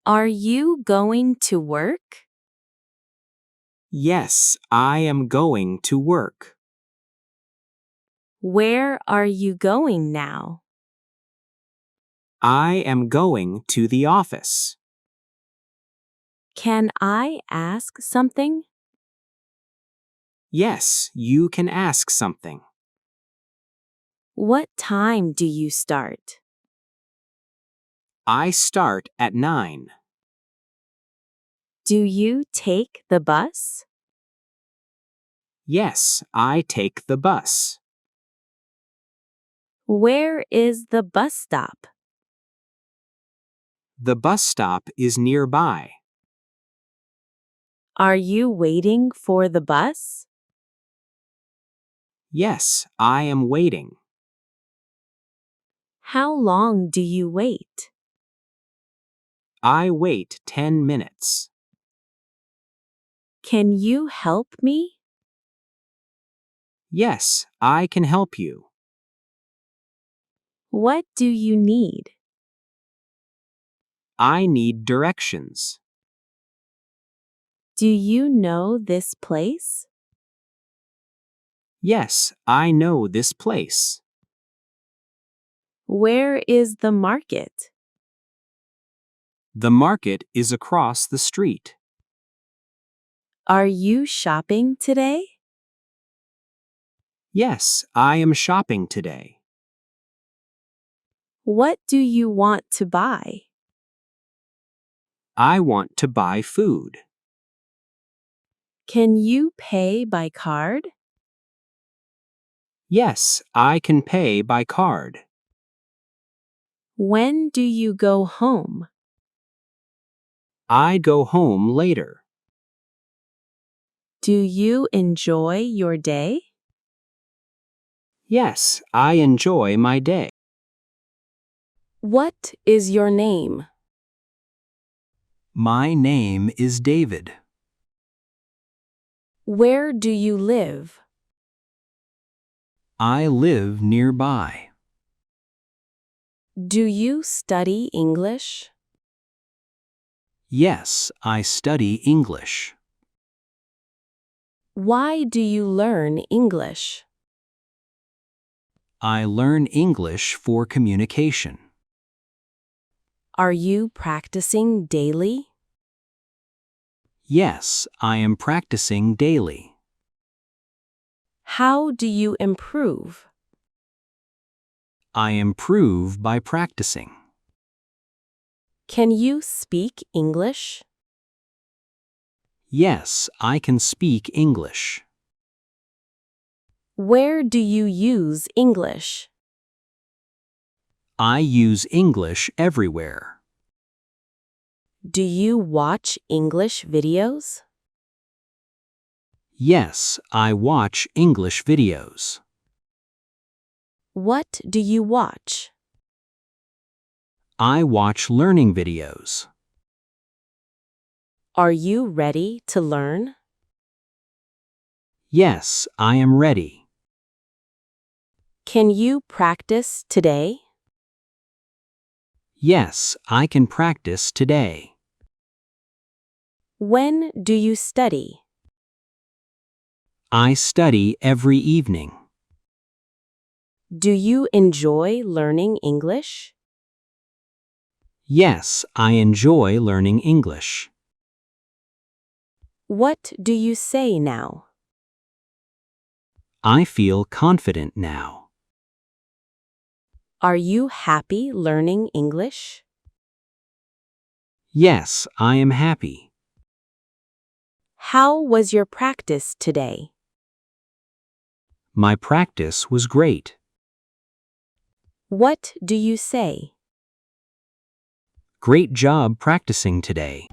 Are you going to work? Yes, I am going to work. Where are you going now? I am going to the office. Can I ask something? Yes, you can ask something. What time do you start? I start at 9. Do you take the bus? Yes, I take the bus. Where is the bus stop? The bus stop is nearby. Are you waiting for the bus? Yes, I am waiting. How long do you wait? I wait 10 minutes. Can you help me? Yes, I can help you. What do you need? I need directions. Do you know this place? Yes, I know this place. Where is the market? The market is across the street. Are you shopping today? Yes, I am shopping today. What do you want to buy? I want to buy food. Can you pay by card? Yes, I can pay by card. When do you go home? I go home later. Do you enjoy your day? Yes, I enjoy my day. What is your name? My name is David. Where do you live? I live nearby. Do you study English? Yes, I study English. Why do you learn English? I learn English for communication. Are you practicing daily? Yes, I am practicing daily. How do you improve? I improve by practicing. Can you speak English? Yes, I can speak English. Where do you use English? I use English everywhere. Do you watch English videos? Yes, I watch English videos. What do you watch? I watch learning videos. Are you ready to learn? Yes, I am ready. Can you practice today? Yes, I can practice today. When do you study? I study every evening. Do you enjoy learning English? Yes, I enjoy learning English. What do you say now? I feel confident now. Are you happy learning English? Yes, I am happy. How was your practice today? My practice was great. What do you say? Great job practicing today.